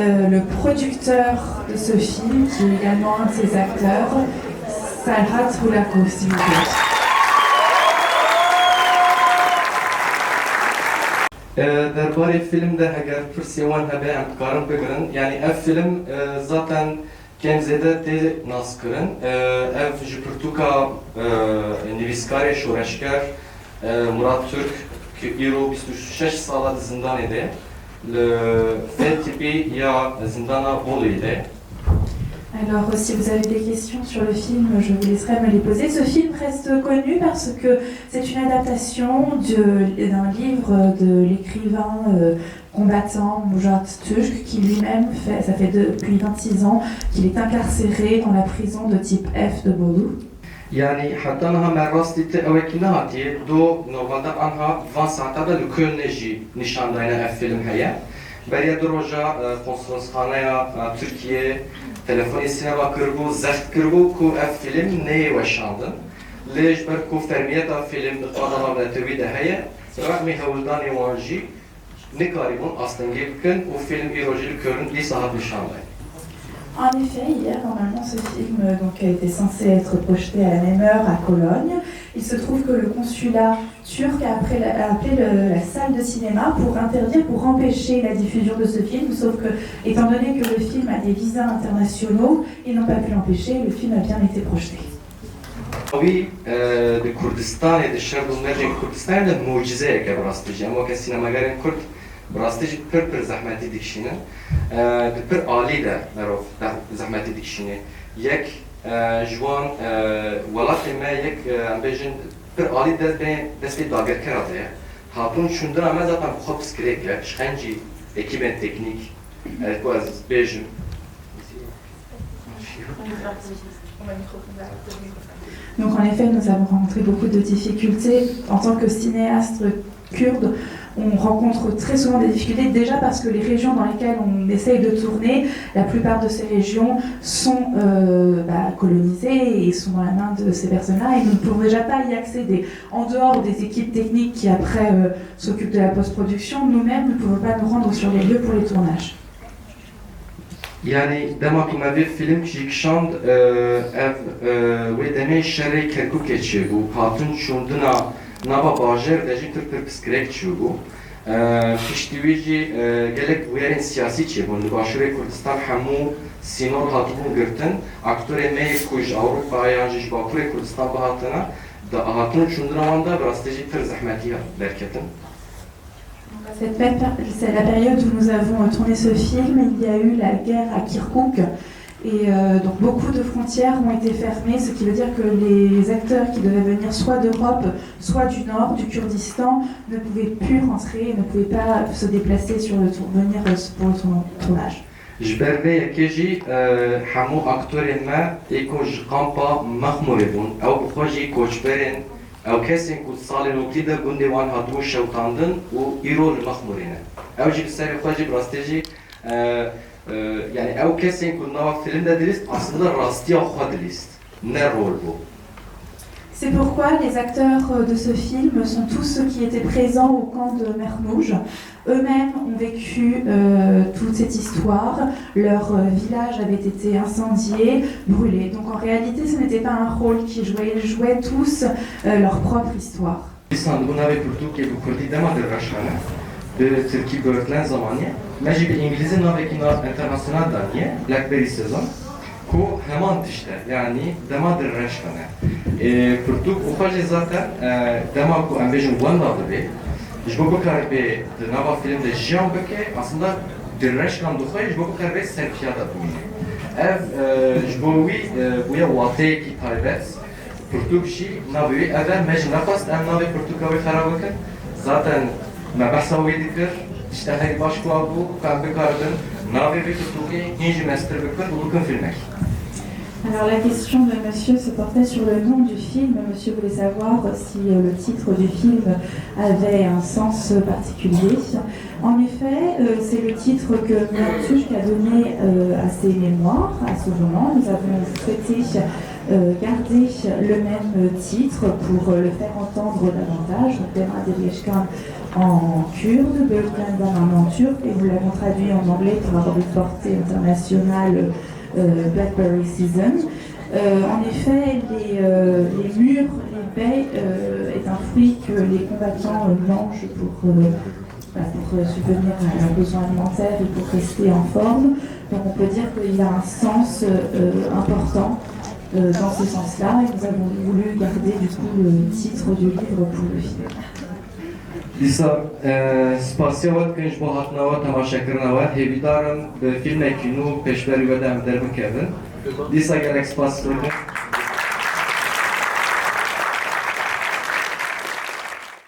le producteur de ce film, qui est également un de ses acteurs, Serhat Hulakov, s'il vous plaît. درباره فیلم ده اگر پرسیوان هبه ام کارم بگرن یعنی اف فیلم zaten کم زده تی ناس کرن اف جپرتوکا نویسکار شورشگر مراد ترک که ایرو 26 ساله زندان ایده فیل تیپی یا زندان بولو ایده. Alors, si vous avez des questions sur le film, je vous laisserai me les poser. Ce film reste connu parce que c'est une adaptation d'un livre de l'écrivain combattant Murat Tuzc, qui lui-même, ça fait depuis 26 ans qu'il est incarcéré dans la prison de type F de Bolu. Yani hatta naha merrasti te evekine hatiye do normalde anha 20 saatte de lükönneji nişandayına film heye. Beriye droja konsolosxanaya Türkiye telefonisine bakırbu, zert kırbu ku ev film neyi veşandın. Lej ber ku fermiyeta film qadala bletvi de heye. Rağmi hevuldan yawanji ne karibun aslında gelken o film irojil körün bir saat nişanday. En effet, hier, normalement, ce film donc, était censé être projeté à la même heure à Cologne. Il se trouve que le consulat turc a appelé la salle de cinéma pour empêcher la diffusion de ce film, sauf que, étant donné que le film a des visas internationaux, ils n'ont pas pu l'empêcher, le film a bien été projeté. Oui, de Kurdistan et de Şerbunlarca Kurdistan da mucizeye ke brastıcı. Ama ke sinemagarın Kurd brastıcı pır zahmeti dikişine. Pır ali de merov zahmeti dikişine. Yek jwan velat me yek ambejin pır ali de desti dagerker adı. Hatun şundan ama zaten bu hap skrekle şenci ekiben teknik. Evet bu az bejim. Donc en effet, nous avons rencontré beaucoup de difficultés. En tant que cinéaste kurde, on rencontre très souvent des difficultés, déjà parce que les régions dans lesquelles on essaye de tourner, la plupart de ces régions sont colonisées et sont dans la main de ces personnes-là, et nous ne pouvons déjà pas y accéder. En dehors des équipes techniques qui après s'occupent de la post-production, nous-mêmes ne pouvons pas nous rendre sur les lieux pour les tournages. Yani demek ki bir film çekişand ve demek şerri Kerkuk geçiyor bu. Hatun şunduna nava bajer deji Türk psikrek çiyor bu. Piştivici gelek bu yerin siyasi çiyor bu. Başarı Kurdistan hamu sinor hatun girtin. Aktör emeği kuj Avrupa yancı Bakure Kurdistan bahatına da hatun şunduna vanda rasteci tır zahmeti berketin. C'est la période où nous avons tourné ce film. Il y a eu la guerre à Kirkouk et donc beaucoup de frontières ont été fermées, ce qui veut dire que les acteurs qui devaient venir soit d'Europe, soit du Nord, du Kurdistan, ne pouvaient plus rentrer, ne pouvaient pas se déplacer venir pour le tournage. Jberbe yekeji hamu aktörün me ekoj kampa mahmuribun. Ev bukhaji koçberin او کسی که سال نوکی ده گنده وان هاتون شوتاندن و ایرو المخمورینه. او جی بسیاری خواهی براستیجی yani او کسی که نوا فیلم ده دلیست aslında راستیا خواه دلیست نه رول بو. C'est pourquoi les acteurs de ce film sont tous ceux qui étaient présents au camp de Mermouj. Eux-mêmes ont vécu toute cette histoire. Leur village avait été incendié, brûlé. Donc en réalité, ce n'était pas un rôle qu'ils jouaient. Ils jouaient tous leur propre histoire. Ku hemen işte yani demadır reşkane. Kurtuk ufaje zaten dema ku ambejin vandadı be. Jbo bakar be nava filmde jiyan beke aslında dirreşkan duhay jbo bakar be serpiyada buyne. Ev jbowi buya wate ki taybet. Kurtuk şi navi eve mej nafas em navi kurtukavi xarabaken. Zaten mebahsa vedikir işte her başku bu kan bekardın navi be kurtuki hinji master bekar bulukun filmek. Alors la question de monsieur se portait sur le nom du film. Monsieur voulait savoir si le titre du film avait un sens particulier. En effet, c'est le titre que Murat Tuzc a donné à ses mémoires, à ce roman. Nous avons souhaité gardé le même titre pour le faire entendre davantage. Donc, Dema Deryeşkan en kurde, Bölgen'den en turc, et nous l'avons traduit en anglais pour avoir une portée internationale Blackberry Season. En effet, les mûres, les baies est un fruit que les combattants mangent pour subvenir à leurs besoins alimentaires et pour rester en forme. Donc on peut dire qu'il a un sens important dans ce sens-là, et nous avons voulu garder du coup le titre du livre pour le film. دیسا سپاسیوات کنج با هاتناوا تماشاکرناوا هیویدارم به فیلم کینو پیشبری و دم در بکردن دیسا گلک سپاس بکن